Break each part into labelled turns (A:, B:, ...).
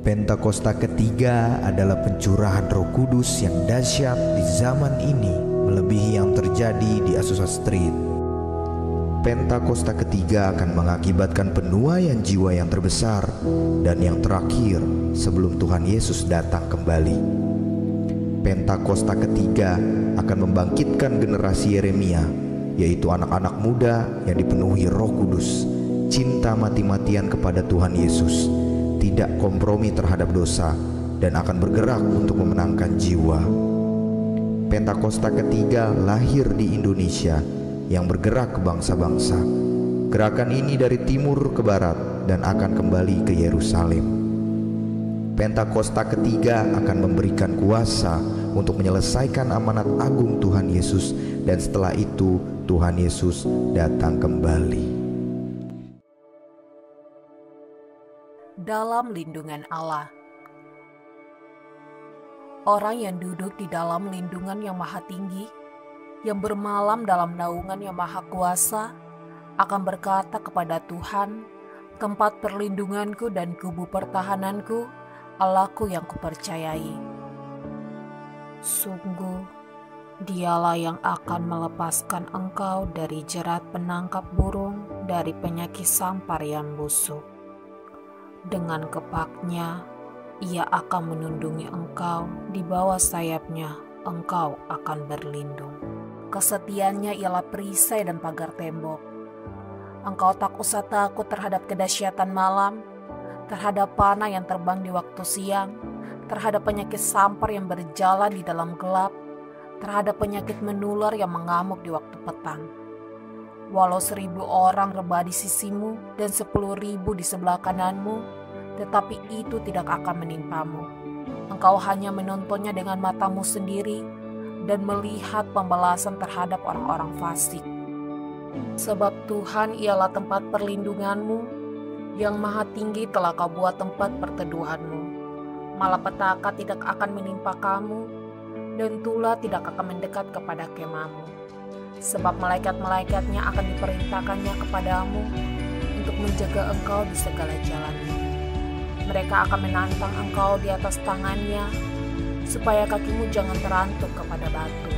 A: Pentakosta ketiga adalah pencurahan Roh Kudus yang dahsyat di zaman ini, melebihi yang terjadi di Azusa Street. Pentakosta ketiga akan mengakibatkan penuaian jiwa yang terbesar dan yang terakhir sebelum Tuhan Yesus datang kembali. Pentakosta ketiga akan membangkitkan generasi Yeremia, yaitu anak-anak muda yang dipenuhi Roh Kudus, cinta mati-matian kepada Tuhan Yesus, tidak kompromi terhadap dosa, dan akan bergerak untuk memenangkan jiwa. Pentakosta ketiga lahir di Indonesia yang bergerak ke bangsa-bangsa. Gerakan ini dari timur ke barat dan akan kembali ke Yerusalem. Pentakosta ketiga akan memberikan kuasa untuk menyelesaikan amanat agung Tuhan Yesus, dan setelah itu Tuhan Yesus datang kembali.
B: Dalam lindungan Allah. Orang yang duduk di dalam lindungan yang maha tinggi, yang bermalam dalam naungan yang maha kuasa, akan berkata kepada Tuhan, tempat perlindunganku dan kubu pertahananku, Allahku yang kupercayai. Sungguh, Dialah yang akan melepaskan engkau dari jerat penangkap burung, dari penyakit sampar yang busuk. Dengan kepaknya, Ia akan menundungi engkau, di bawah sayapnya engkau akan berlindung. Kesetiaannya ialah perisai dan pagar tembok. Engkau tak usah takut terhadap kedahsyatan malam, terhadap panah yang terbang di waktu siang, terhadap penyakit sampar yang berjalan di dalam gelap, terhadap penyakit menular yang mengamuk di waktu petang. Walau 1.000 orang rebah di sisimu dan 10.000 di sebelah kananmu, tetapi itu tidak akan menimpamu. Engkau hanya menontonnya dengan matamu sendiri dan melihat pembalasan terhadap orang-orang fasik. Sebab Tuhan ialah tempat perlindunganmu, yang maha tinggi telah kau buat tempat perteduhanmu. Malapetaka tidak akan menimpa kamu, dan tulah tidak akan mendekat kepada kemahmu. Sebab malaikat-malaikatnya akan diperintahkannya kepadamu untuk menjaga engkau di segala jalanmu. Mereka akan menantang engkau di atas tangannya, supaya kakimu jangan terantuk kepada batu.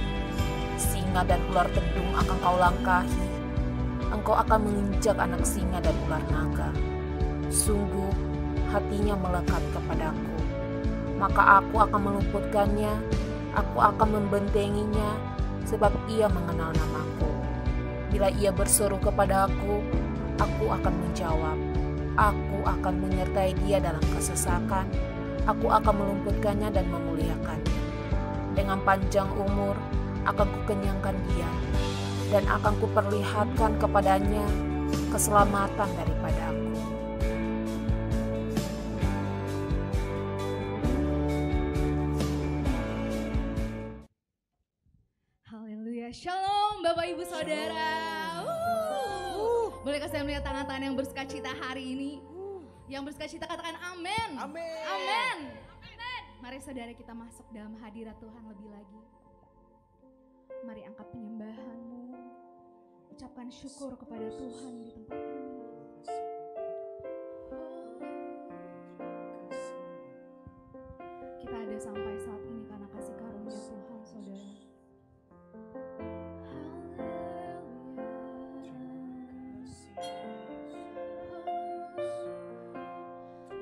B: Singa dan ular tedung akan kau langkahi. Engkau akan menginjak anak singa dan ular naga. Sungguh, hatinya melekat kepadaku. Maka aku akan meluputkannya, aku akan membentenginya, sebab ia mengenal namaku. Bila ia berseru kepadaku, aku akan menjawab. Aku akan menyertai dia dalam kesesakan. Aku akan meluputkannya dan memuliakannya. Dengan panjang umur akan kukenyangkan dia, dan akan kuperlihatkan kepadanya keselamatan daripada aku.
C: Haleluya, shalom Bapak Ibu Saudara. Bolehkah saya melihat tangan-tangan yang bersukacita hari ini? Yang bersukacita katakan amin.
D: Amin.
C: Amin. Amin. Mari saudara kita masuk dalam hadirat Tuhan lebih lagi. Mari angkat penyembahanmu. Ucapkan syukur kepada Tuhan di tempat ini. Kita ada sampai saat ini karena kasih karunia Tuhan, saudara.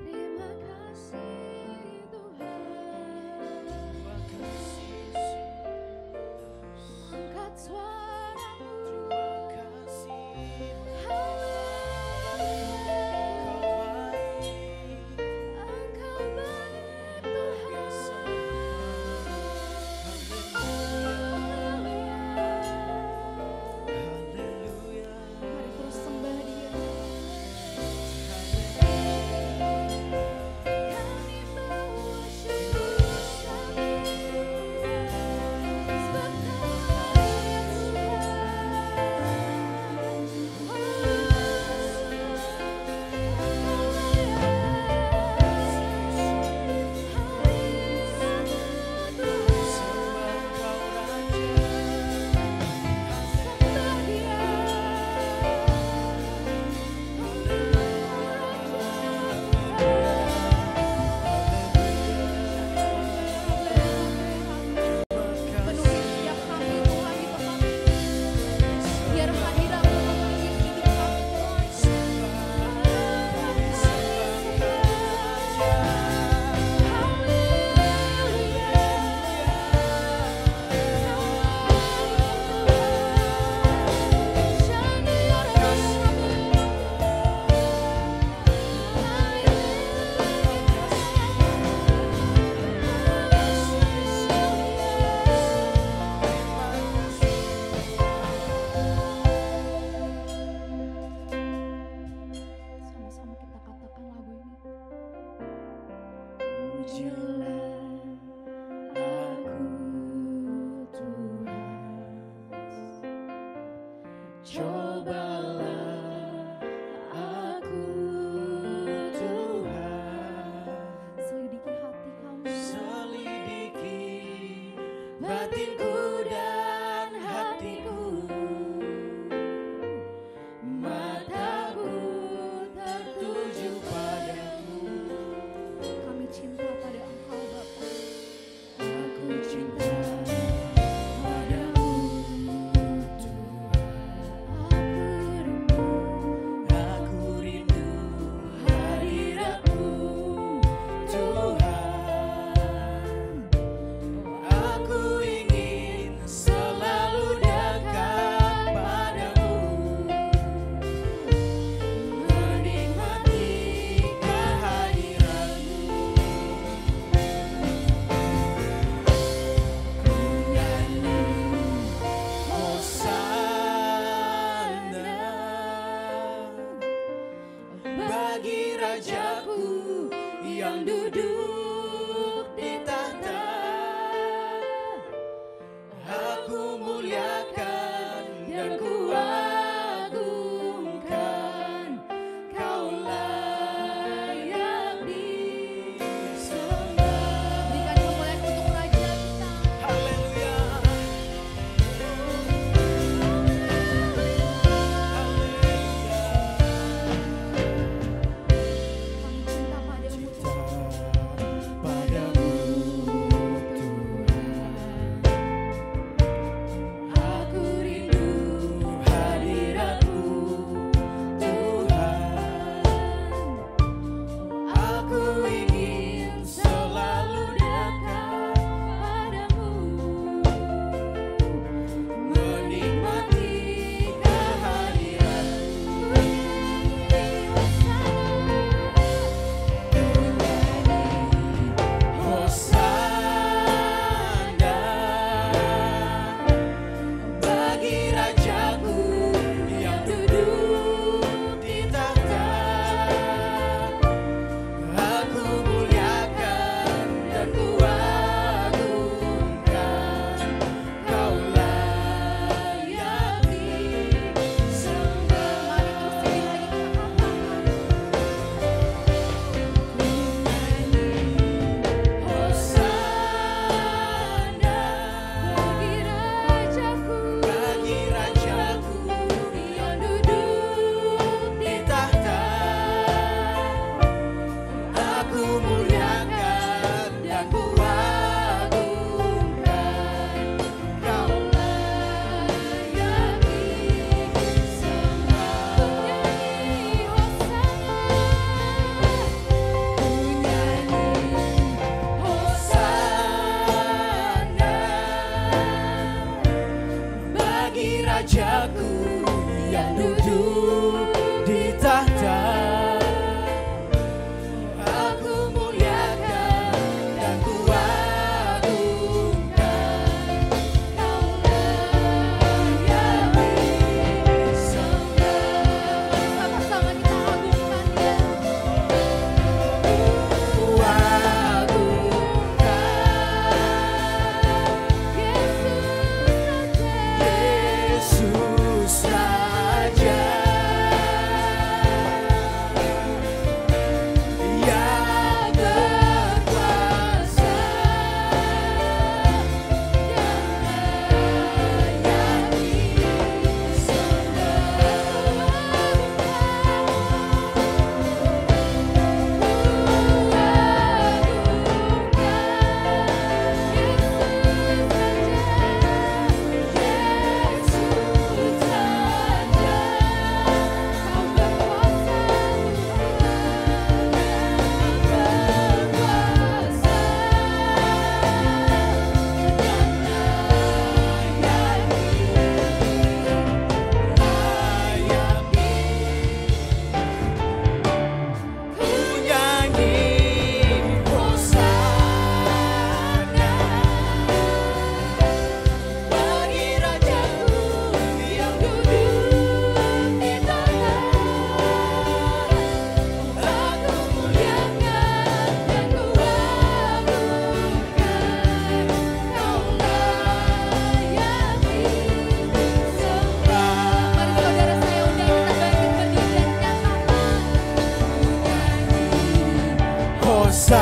C: Terima kasih Tuhan. Angkat suaramu. Haleluya. Engkau baik Tuhan.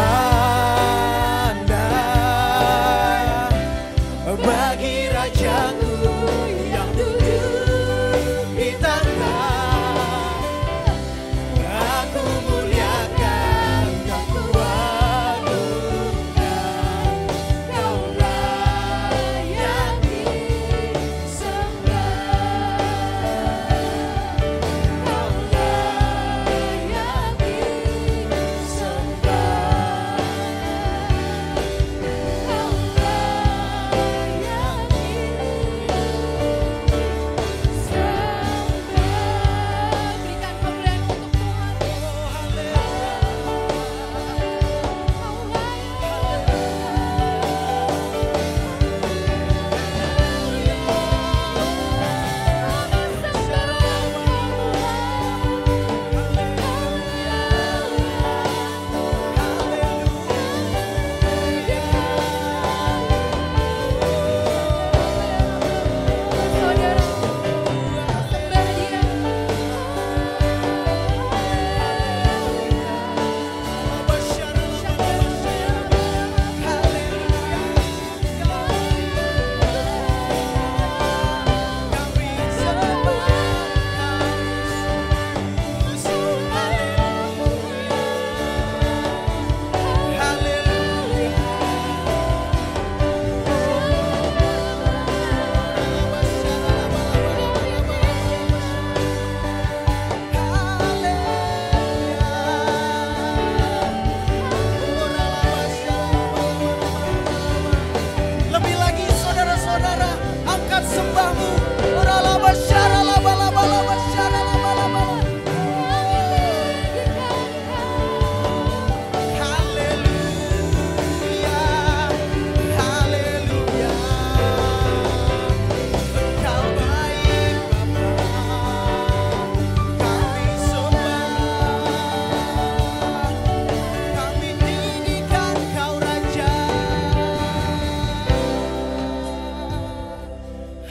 D: tanda bagi rajaku yang duduk di tahta. Aku muliakan, aku agungkan, Kau layak disembah, Kau layak disembah, Kau layak disembah.
C: Berikan kemuliaan untuk Tuhan.
D: Oh haleluya,
C: Kau layak. Saudara, sembah Dia.
D: Lebih lagi saudara-saudara, angkat sembahmu. Oralabasyaralabalabalabasyaralabalabala. Haleluya, haleluya. Engkau baik Bapa, kami sembah, kami tinggikan Kau Raja.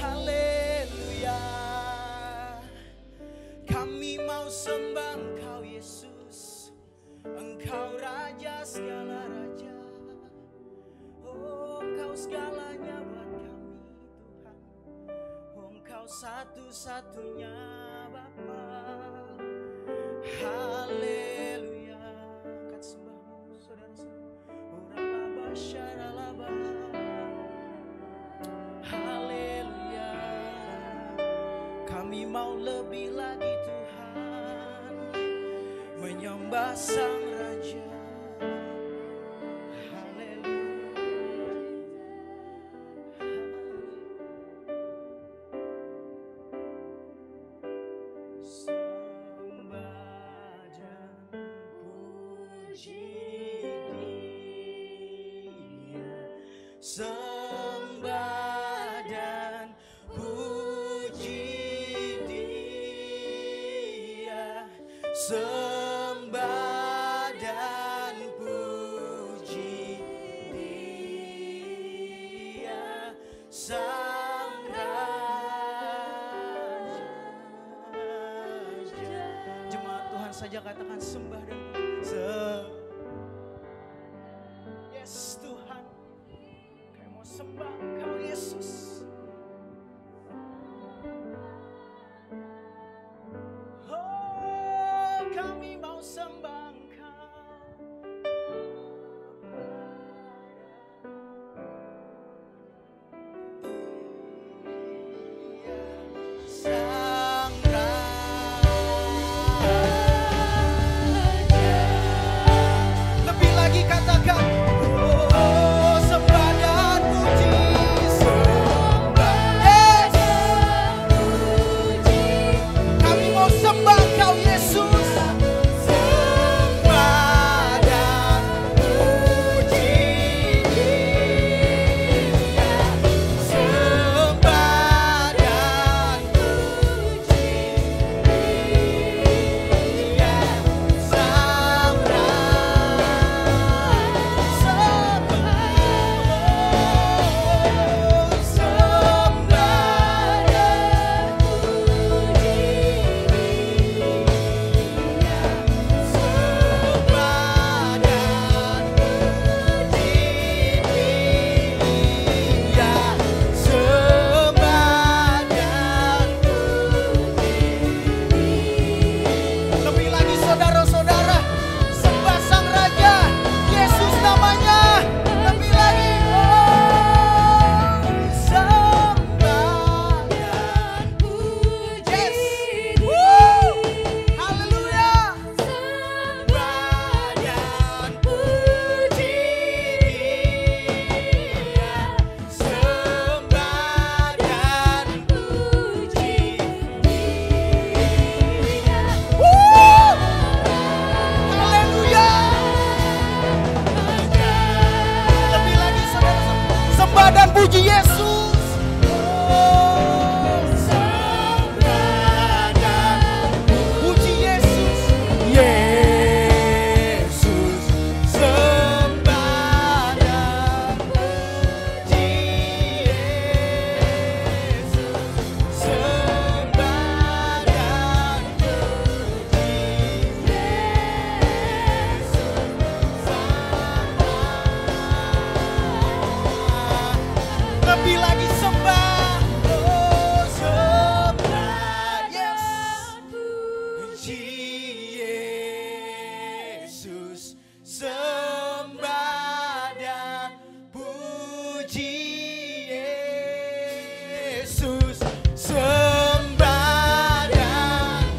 D: Haleluya, kami mau sembah Engkau Yesus, Engkau Raja segala raja. Oh Engkau segalanya buat kami Tuhan, oh Engkau satu-satunya Bapa. Haleluya, angkat sembahmu saudara-saudara. Oralabasyaralaba. Haleluya, kami mau lebih lagi Tuhan, menyembah Sang Raja. Haleluya, sembah dan puji Dia, sembah dan puji Dia, sembah dan puji Dia, Sang Raja. Jemaat Tuhan saja katakan sembah dan puji. Yes Tuhan, kami mau sembah Engkau Yesus. Oh kami mau sembah Engkau. Sang Raja. Lebih lagi katakan, oh sembah dan puji. puji Yesus. Oh, sembah dan puji Yesus. Yesus, sembah dan puji Yesus. Sembah dan puji Yesus. Lebih lagi sembah, oh sembah puji Yesus, sembah dan puji Yesus, sembah dan puji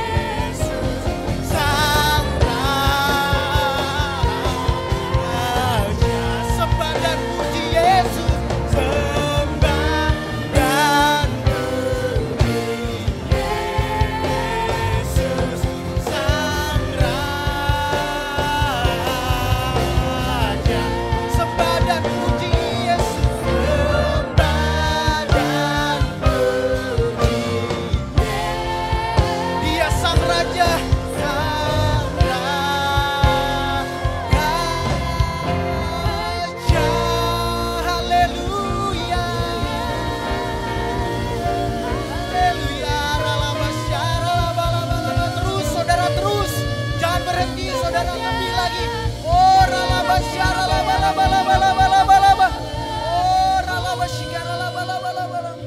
D: Yesus, Sang Raja. Sembah dan puji Yesus, sembah dan puji Yesus, Sang Raja. Sembah dan puji Yesus, sembah dan puji Yesus. Dia Sang Raja, Sang Raja. Haleluya. Haleluya. Terus saudara, terus. Jangan berhenti saudara, lebih lagi. Oh ralabasyara labalabalabalabalabalaba. Oh ralabasyara labalabalabalaba.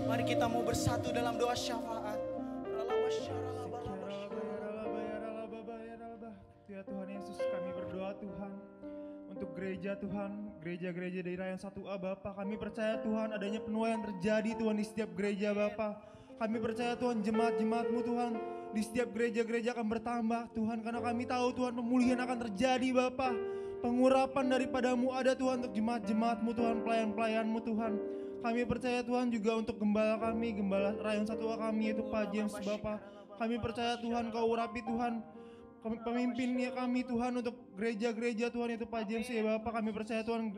D: Mari kita mau bersatu dalam doa syafaat. Ralabasyara labalabalabalaba.
E: Ya Tuhan Yesus, kami berdoa Tuhan untuk gereja Tuhan, gereja-gereja dari Rayon 1A Bapa. Kami percaya Tuhan adanya penuaian terjadi Tuhan di setiap gereja Bapa. Kami percaya Tuhan jemaat-jemaat-Mu Tuhan di setiap gereja-gereja akan bertambah Tuhan, karena kami tahu Tuhan pemulihan akan terjadi Bapa. Pengurapan daripada-Mu ada Tuhan untuk jemaat-jemaat-Mu Tuhan, pelayan-pelayan-Mu Tuhan. Kami percaya Tuhan juga untuk gembala kami, gembala Rayon 1A kami yaitu Pak James Bapa. Kami percaya Tuhan Kau urapi Tuhan pemimpinnya kami Tuhan untuk gereja-gereja Tuhan itu Pak James ya Bapak. Kami percaya Tuhan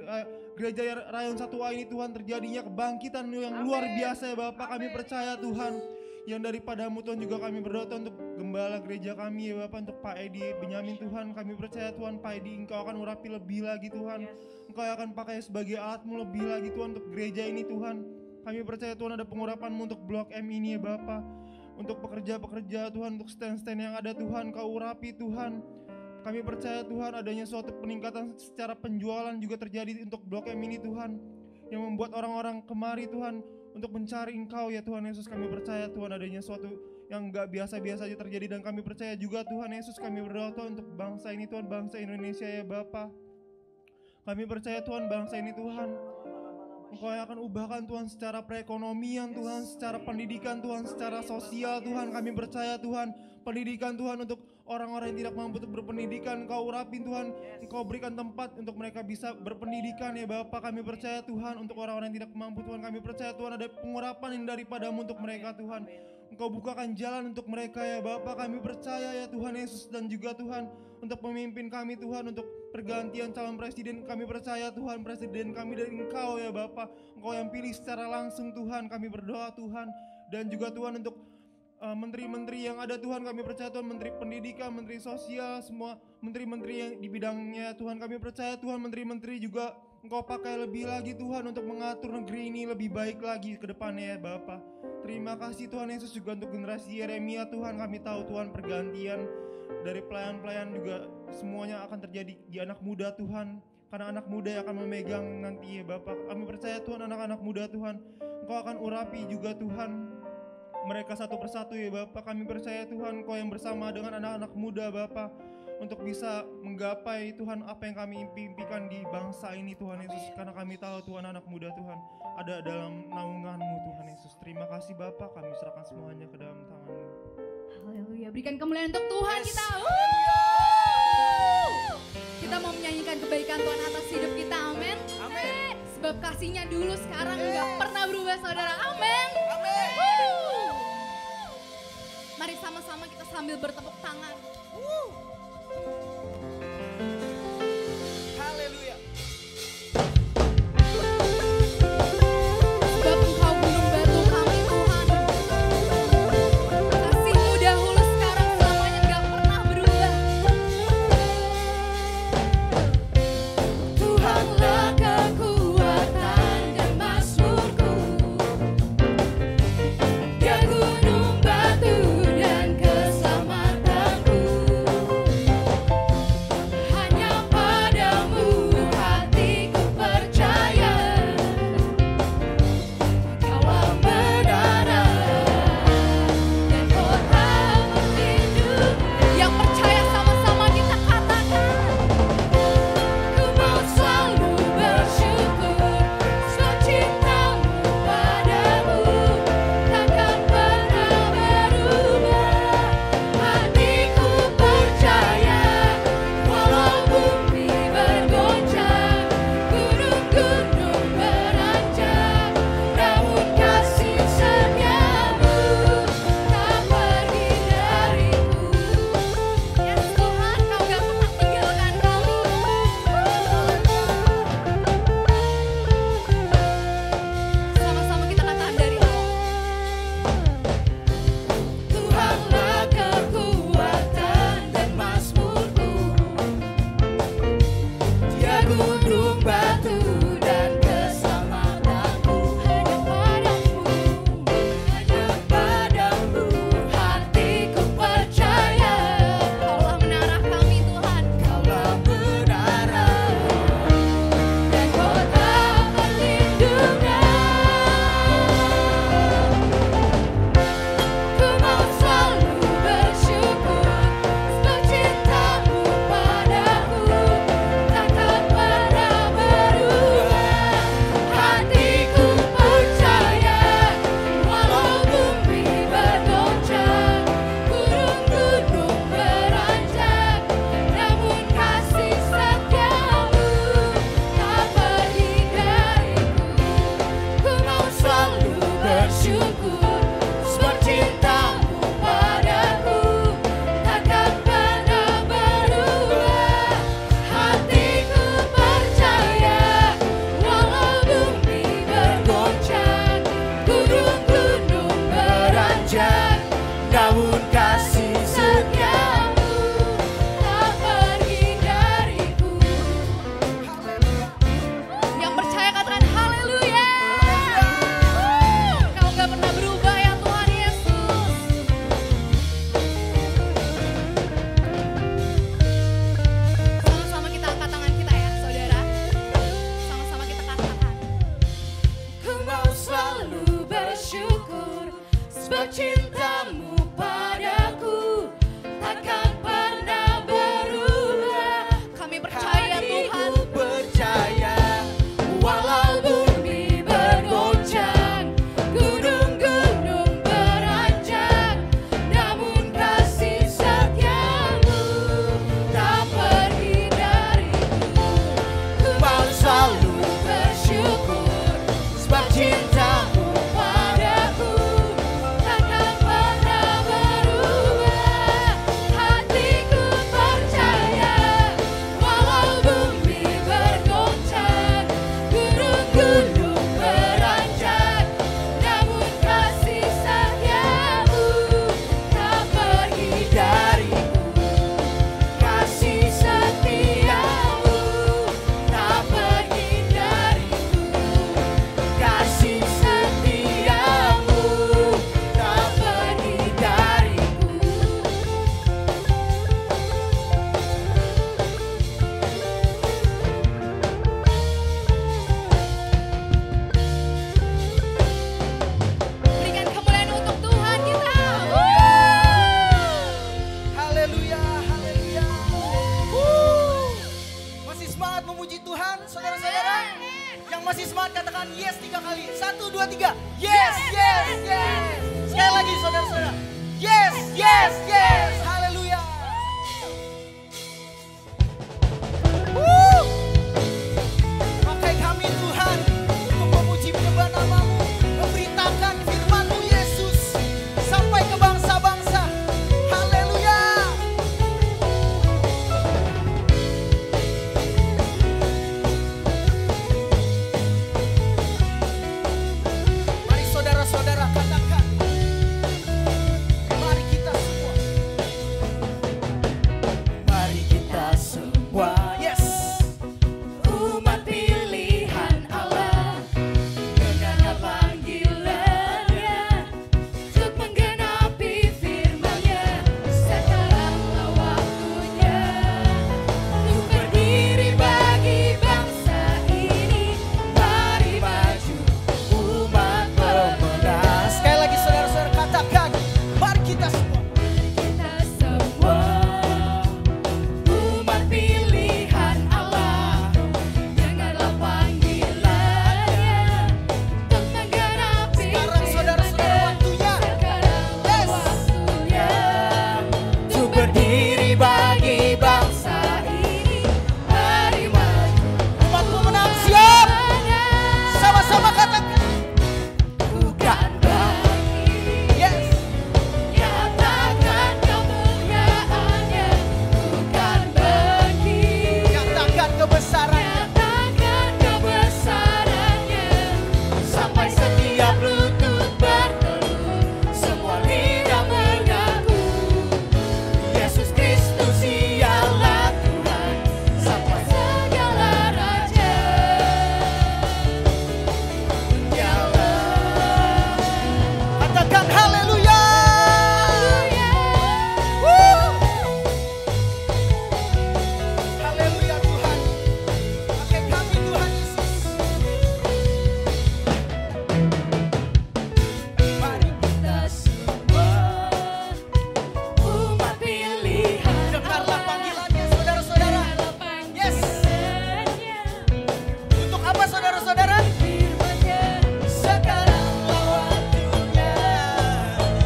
E: gereja Rayon 1A ini Tuhan terjadinya kebangkitan yang luar biasa ya Bapak. Kami percaya Tuhan yang daripada-Mu Tuhan, juga kami berdoa Tuhan untuk gembala gereja kami ya Bapak, untuk Pak Edi Benyamin Tuhan. Kami percaya Tuhan Pak Edi Engkau akan urapi lebih lagi Tuhan. Engkau akan pakai sebagai alat-Mu lebih lagi Tuhan untuk gereja ini Tuhan. Kami percaya Tuhan ada pengurapan-Mu untuk Blok M ini ya Bapak. Untuk pekerja-pekerja Tuhan, untuk stand-stand yang ada Tuhan, Kau urapi Tuhan. Kami percaya Tuhan adanya suatu peningkatan secara penjualan juga terjadi untuk Blok M ini Tuhan, yang membuat orang-orang kemari Tuhan untuk mencari Engkau ya Tuhan Yesus. Kami percaya Tuhan adanya suatu yang gak biasa-biasa aja terjadi, dan kami percaya juga Tuhan Yesus. Kami berdoa Tuhan untuk bangsa ini Tuhan, bangsa Indonesia ya Bapa. Kami percaya Tuhan bangsa ini Tuhan, Engkau yang akan ubahkan Tuhan secara perekonomian Tuhan, secara pendidikan Tuhan, secara sosial Tuhan. Kami percaya Tuhan pendidikan Tuhan untuk orang-orang yang tidak mampu untuk berpendidikan, Engkau urapin Tuhan. Engkau berikan tempat untuk mereka bisa berpendidikan ya Bapak. Kami percaya Tuhan untuk orang-orang yang tidak mampu Tuhan. Kami percaya Tuhan ada pengurapan yang daripada-Mu untuk mereka Tuhan. Engkau bukakan jalan untuk mereka ya Bapak. Kami percaya ya Tuhan Yesus, dan juga Tuhan untuk pemimpin kami Tuhan, untuk pergantian calon presiden. Kami percaya Tuhan presiden kami dari Engkau ya Bapak. Engkau yang pilih secara langsung Tuhan. Kami berdoa Tuhan, dan juga Tuhan untuk menteri-menteri yang ada Tuhan. Kami percaya Tuhan menteri pendidikan, menteri sosial, semua menteri-menteri yang di bidangnya Tuhan. Kami percaya Tuhan menteri-menteri juga Engkau pakai lebih lagi Tuhan untuk mengatur negeri ini lebih baik lagi ke depannya ya Bapak. Terima kasih Tuhan Yesus, juga untuk generasi Yeremia Tuhan. Kami tahu Tuhan pergantian dari pelayan-pelayan juga semuanya akan terjadi di anak muda Tuhan, karena anak muda yang akan memegang nanti ya Bapak. Kami percaya Tuhan anak-anak muda Tuhan, Engkau akan urapi juga Tuhan mereka satu persatu ya Bapak. Kami percaya Tuhan Engkau yang bersama dengan anak-anak muda Bapak, untuk bisa menggapai Tuhan apa yang kami impikan di bangsa ini Tuhan Yesus. Karena kami tahu Tuhan anak muda Tuhan ada dalam naungan-Mu Tuhan Yesus. Terima kasih Bapak, kami serahkan semuanya ke dalam tangan-Mu.
C: Haleluya, berikan kemuliaan untuk Tuhan kita. Kita mau menyanyikan kebaikan Tuhan atas hidup kita, amin.
D: Amin.
C: Sebab kasihnya dulu sekarang enggak pernah berubah saudara, amin.
D: Amin.
C: Mari sama-sama kita sambil bertepuk tangan.
D: Haleluya. masih semangat katakan yes 3 kali. 1, 2, 3. Yes, yes, yes. Sekali lagi saudara-saudara. Yes, yes, yes. Haleluya. Pakai kami Tuhan untuk memuji menyembah nama-Mu, memberitakan firman-Mu Yesus sampai ke bangsa-bangsa. Haleluya. Mari saudara-saudara katakan. Mari kita semua. Mari kita semua. Yes.
C: Umat pilihan Allah, dengarlah panggilannya untuk menggenapi firman-Nya. Sekaranglah waktunya untuk berdiri bagi bangsa ini. Mari maju umat pemenang.
D: Sekali lagi saudara-saudara katakan. Mari kita semua.
C: Kita semua umat pilihan Allah, dengarlah panggilannya untuk menggenapi
D: Sekarang saudara-saudara waktunya.
C: Sekarang waktunya untuk berdiri bagi bangsa ini. Mari maju
D: Umat pemenang siap. Sama-sama katakan.
C: bukan bagi,
D: Yes.
C: nyatakan kemuliaannya. Bukan bagi,
D: Katakan kebesarannya.
C: nyatakan kebesarannya. Sampai setiap lutut bertelut, semua lidah mengaku Yesus Kristus ialah Tuhan sampai segala raja.
D: Katakan haleluya. Woo. Haleluya Tuhan. Pakai kami Tuhan Yesus. Mari
C: Kita semua umat pilihan
D: dengarlah panggilannya saudara-saudara. Yes. Untuk apa saudara-saudara?
C: Firman-Nya.
D: Sekaranglah waktunya.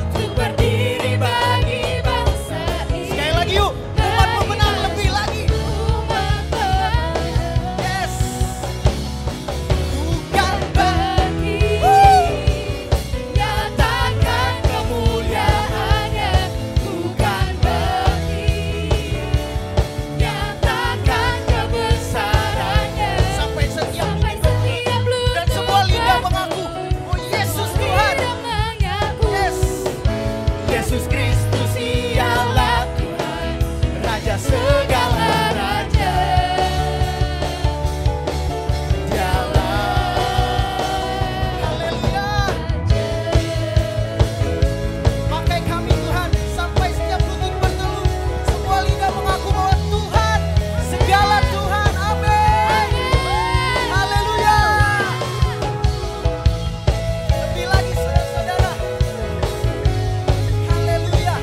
C: Untuk berdiri bagi bangsa ini.
D: Sekali lagi yuk. Umat pemenang lebih lagi.
C: Umat pemenang.
D: Yes. Bukan
C: Bagi, nyatakan kemuliaannya. Bukan bagi, nyatakan kebesarannya.
D: sampai setiap
C: Sampai setiap lutut
D: dan semua lidah mengaku, oh Yesus Tuhan.
C: lidah mengaku
D: Yes.
C: Yesus Kristus ialah Tuhan, Raja segala raja.
D: Haleluya. Pakai kami Tuhan sampai setiap lutut bertelut, semua lidah mengaku bahwa Tuhan segala Tuhan. Amin. Haleluya. Lebih lagi saudara-saudara. Haleluya.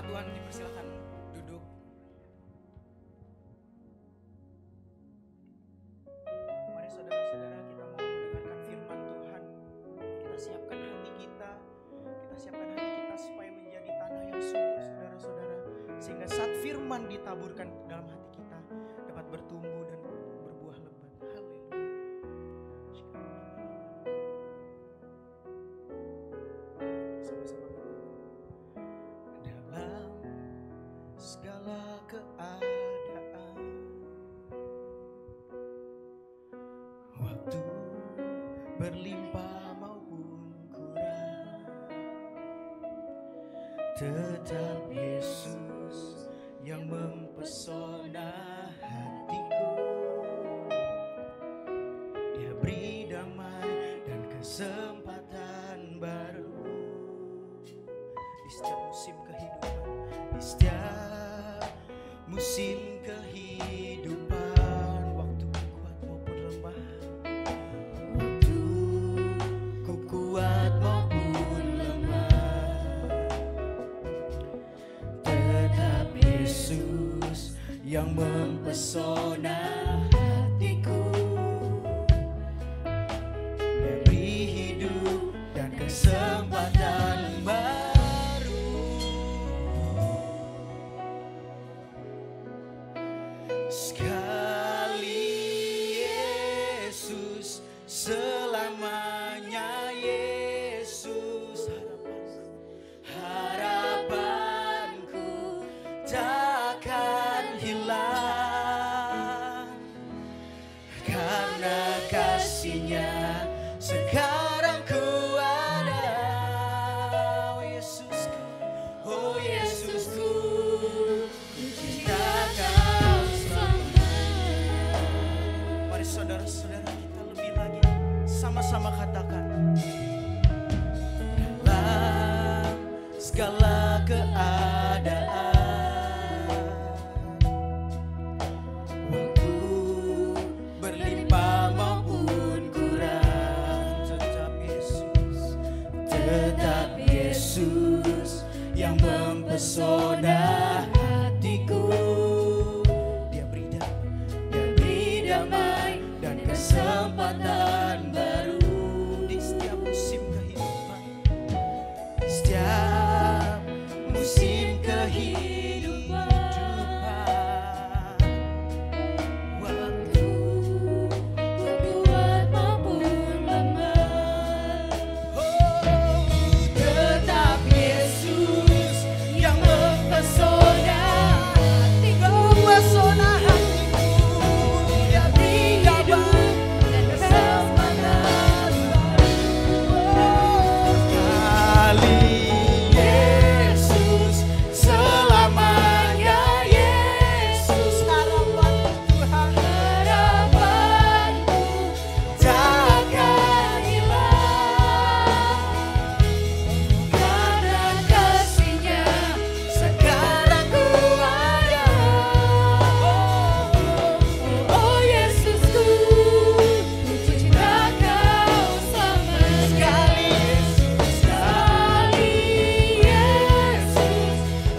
D: jemaat Tuhan dipersilakan duduk. Mari saudara-saudara, kita mau mendengarkan firman Tuhan. Kita siapkan hati kita supaya menjadi tanah yang subur, saudara-saudara. Sehingga saat firman ditaburkan dalam hati kita dapat bertumbuh dan berbuah lebat. Haleluya. Sama-sama. Dalam segala keadaan, waktu berlimpah maupun kurang, tetap Yesus yang mempesona hatiku. Dia beri damai dan kesempatan baru di setiap musim kehidupan, di setiap musim kehidupan. Waktu ku kuat maupun lemah, waktu ku kuat maupun lemah, tetap Yesus yang mempesona hatiku. Dia beri hidup dan kesempatan baru. Sekali Yesus, selamanya Yesus. Harapanku takkan hilang, karena kasih-Nya sekarang ku ada. Oh Yesusku, oh Yesusku, ku cinta Kau selamanya. Mari saudara-saudara, kita lebih lagi sama-sama katakan. Dalam segala keadaan, waktu berlimpah maupun kurang, tetap Yesus yang mempesona hatiku. Dia beri damai dan kesempatan baru di setiap musim kehidupan, di setiap musim kehidupan. Waktu ku kuat maupun lemah, tetap Yesus yang mempesona hatiku. Mempesona hatiku. Dia beri damai dan kesempatan baru. Kali Yesus, selamanya Yesus. Harapan Tuhan, harapanku takkan hilang, karena kasih-Nya sekarang ku ada. Oh Yesusku, ku cinta Kau selamanya. Sekali Yesus,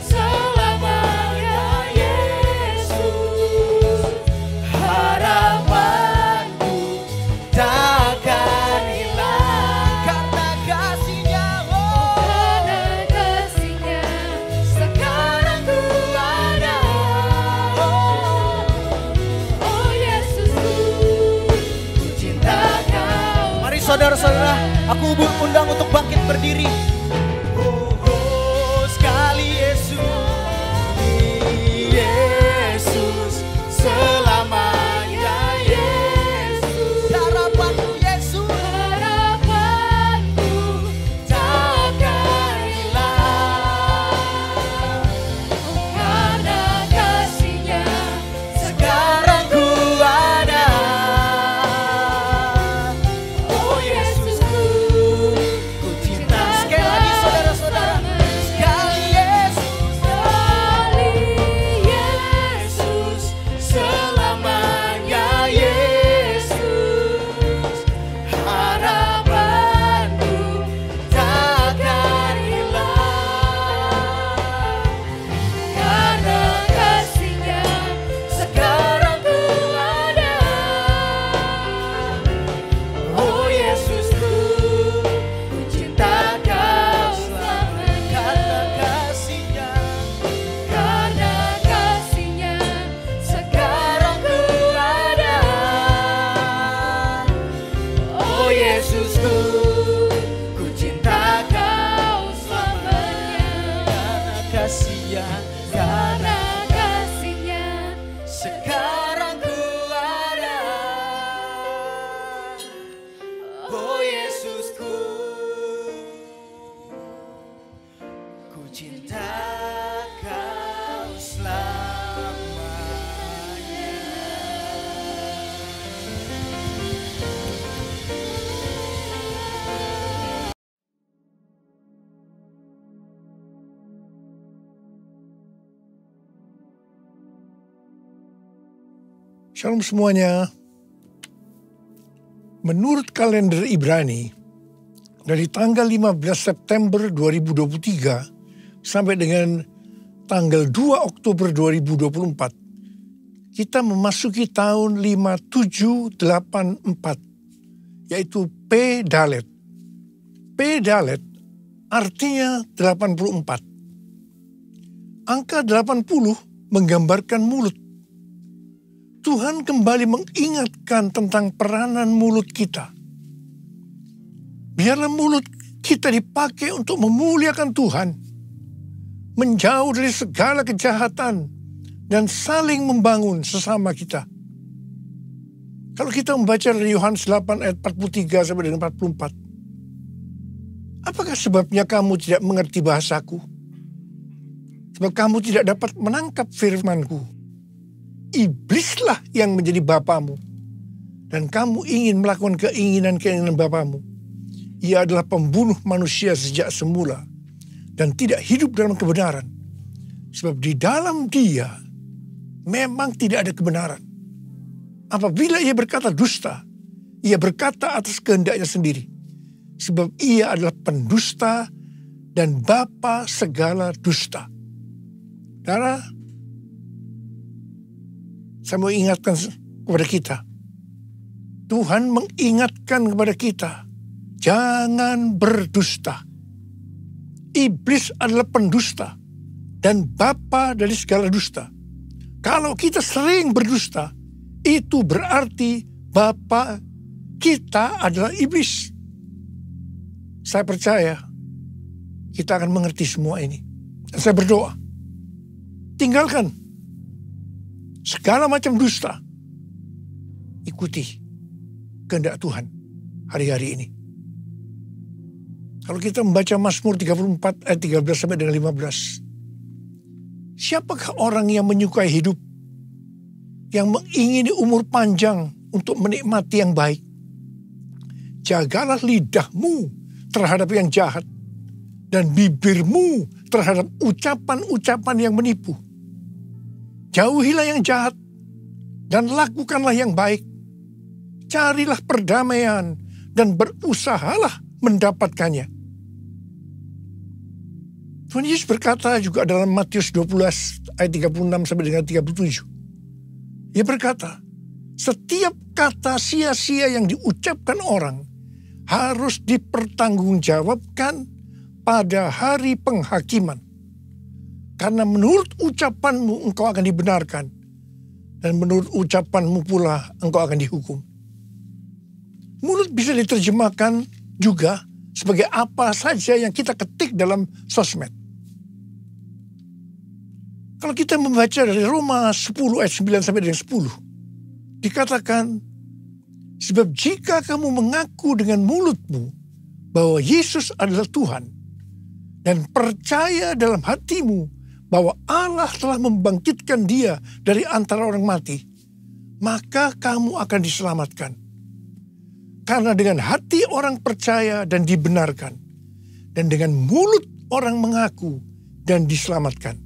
D: selamanya Yesus. Harapanku takkan hilang, karena kasih-Nya, karena kasih-Nya sekarang ku ada. Oh Yesusku, ku cinta Kau. Mari saudara-saudara, aku undang untuk bangkit berdiri. Oh, sekali Yesus, selamanya Yesus. Harapanku Yesus, harapanku takkan hilang, karena kasih-Nya sekarang ku ada. Oh Yesusku, ku cinta. Sekali kasih-Nya,
C: karena kasih-Nya
D: sekarang ku ada. Oh Yesusku, ku cinta Kau selamanya.
F: Shalom semuanya. Menurut kalender Ibrani, dari tanggal 15 September 2023 sampai dengan tanggal 2 Oktober 2024, kita memasuki tahun 5784, yaitu P Dalet. P Dalet artinya 84. Angka 80 menggambarkan mulut. Tuhan kembali mengingatkan tentang peranan mulut kita. Biarlah mulut kita dipakai untuk memuliakan Tuhan, menjauh dari segala kejahatan, dan saling membangun sesama kita. Kalau kita membaca dari Yohanes 8 ayat 43 sampai dengan 44, apakah sebabnya kamu tidak mengerti bahasaku? Sebab kamu tidak dapat menangkap firmanku. Iblislah yang menjadi bapamu, dan kamu ingin melakukan keinginan-keinginan bapamu. Ia adalah pembunuh manusia sejak semula, dan tidak hidup dalam kebenaran. Sebab di dalam dia memang tidak ada kebenaran. Apabila ia berkata dusta, ia berkata atas kehendaknya sendiri. Sebab ia adalah pendusta dan bapa segala dusta. Saudara, saya mau ingatkan kepada kita. Tuhan mengingatkan kepada kita, jangan berdusta. Iblis adalah pendusta dan bapa dari segala dusta. Kalau kita sering berdusta, itu berarti bapa kita adalah iblis. Saya percaya kita akan mengerti semua ini. Dan saya berdoa, tinggalkan segala macam dusta. Ikuti kehendak Tuhan hari-hari ini. Kalau kita membaca Mazmur 34 ayat 13 sampai dengan 15. Siapakah orang yang menyukai hidup, yang mengingini umur panjang untuk menikmati yang baik? Jagalah lidahmu terhadap yang jahat, dan bibirmu terhadap ucapan-ucapan yang menipu. Jauhilah yang jahat dan lakukanlah yang baik. Carilah perdamaian dan berusahalah mendapatkannya. Tuhan Yesus berkata juga dalam Matius 12 ayat 36 sampai dengan 37. Ia berkata, setiap kata sia-sia yang diucapkan orang harus dipertanggungjawabkan pada hari penghakiman. Karena menurut ucapanmu engkau akan dibenarkan, dan menurut ucapanmu pula engkau akan dihukum. Mulut bisa diterjemahkan juga sebagai apa saja yang kita ketik dalam sosmed. Kalau kita membaca dari Roma 10 ayat 9 sampai dengan 10, dikatakan, sebab jika kamu mengaku dengan mulutmu bahwa Yesus adalah Tuhan, dan percaya dalam hatimu bahwa Allah telah membangkitkan dia dari antara orang mati, maka kamu akan diselamatkan. Karena dengan hati orang percaya dan dibenarkan, dan dengan mulut orang mengaku dan diselamatkan.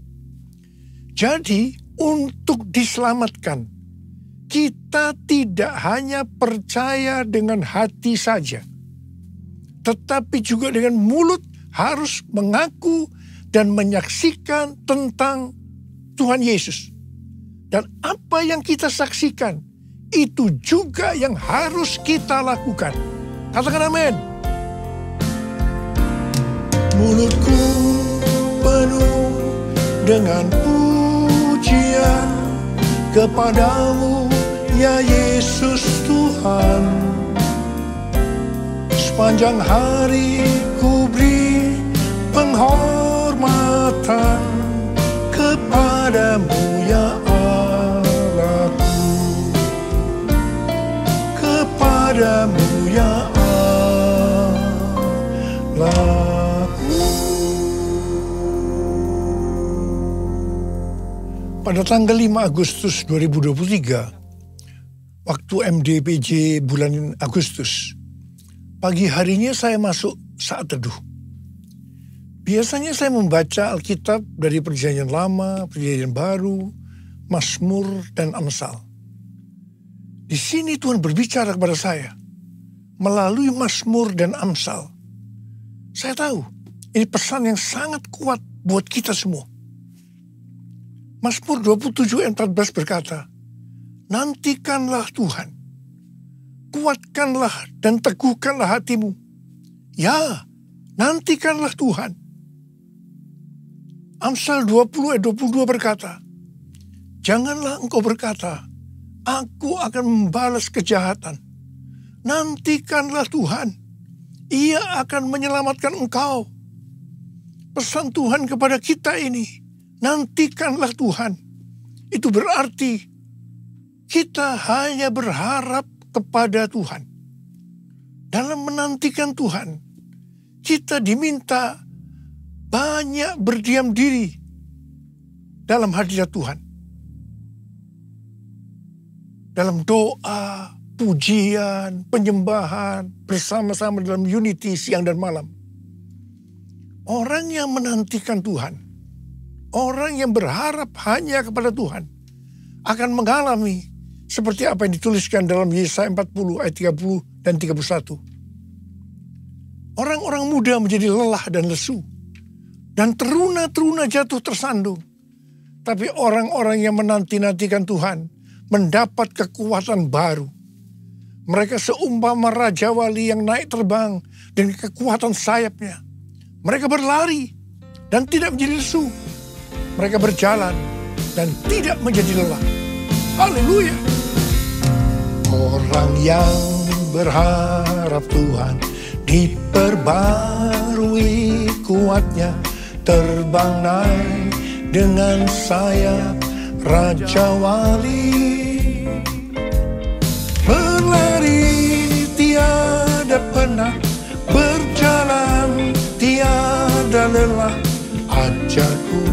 F: Jadi untuk diselamatkan, kita tidak hanya percaya dengan hati saja, tetapi juga dengan mulut harus mengaku dan menyaksikan tentang Tuhan Yesus. Dan apa yang kita saksikan, itu juga yang harus kita lakukan. Katakan amin. Mulutku penuh dengan pujian kepadamu, ya Yesus Tuhan. Sepanjang hari ku beri penghormatan kepadamu ya Allahku, kepadamu ya Allahku. Pada tanggal 5 Agustus 2023, waktu MDPJ bulan Agustus, pagi harinya saya masuk saat teduh. Biasanya saya membaca Alkitab dari Perjanjian Lama, Perjanjian Baru, Mazmur, dan Amsal. Di sini Tuhan berbicara kepada saya melalui Mazmur dan Amsal. Saya tahu ini pesan yang sangat kuat buat kita semua. Mazmur 27 ayat 14 berkata, nantikanlah Tuhan, kuatkanlah dan teguhkanlah hatimu. Ya, nantikanlah Tuhan. Amsal 20 ayat 22 berkata, janganlah engkau berkata, aku akan membalas kejahatan. Nantikanlah Tuhan, Ia akan menyelamatkan engkau. Pesan Tuhan kepada kita ini, nantikanlah Tuhan. Itu berarti kita hanya berharap kepada Tuhan. Dalam menantikan Tuhan, kita diminta banyak berdiam diri dalam hadirat Tuhan. Dalam doa, pujian, penyembahan, bersama-sama dalam unity siang dan malam. Orang yang menantikan Tuhan, orang yang berharap hanya kepada Tuhan, akan mengalami seperti apa yang dituliskan dalam Yesaya 40 ayat 30 dan 31. Orang-orang muda menjadi lelah dan lesu, dan teruna-teruna jatuh tersandung. Tapi orang-orang yang menanti-nantikan Tuhan mendapat kekuatan baru. Mereka seumpama Raja Wali yang naik terbang dengan kekuatan sayapnya. Mereka berlari dan tidak menjadi lesu. Mereka berjalan dan tidak menjadi lelah. Haleluya. Orang yang berharap Tuhan diperbarui kuatnya, terbang naik dengan sayap Raja Wali. Berlari tiada penat, berjalan tiada lelah. Ajarku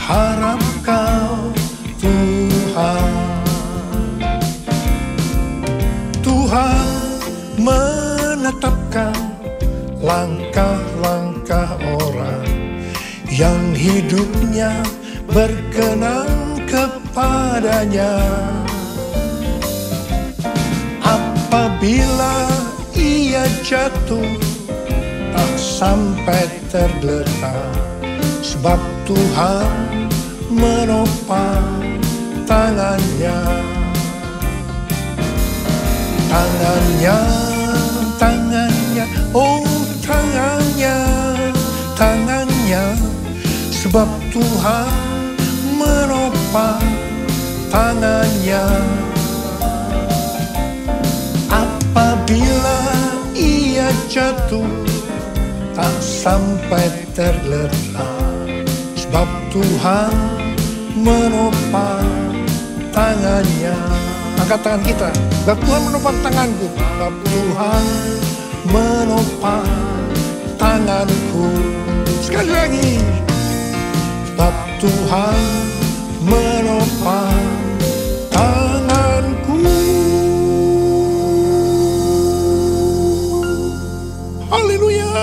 F: harap kau Tuhan. Tuhan menetapkan langkah-langkah orang yang hidupnya berkenan kepadanya. Apabila ia jatuh, tak sampai tergeletak, sebab Tuhan menopang tangannya. Tangannya, tangannya, oh tangannya, tangannya, sebab Tuhan menopang tangannya. Apabila ia jatuh, tak sampai tergeletak, sebab Tuhan menopang tangannya. Angkat tangan kita, sebab Tuhan menopang tanganku, sebab Tuhan menopang tanganku. Sekali lagi, sebab Tuhan menopang tanganku. Haleluya.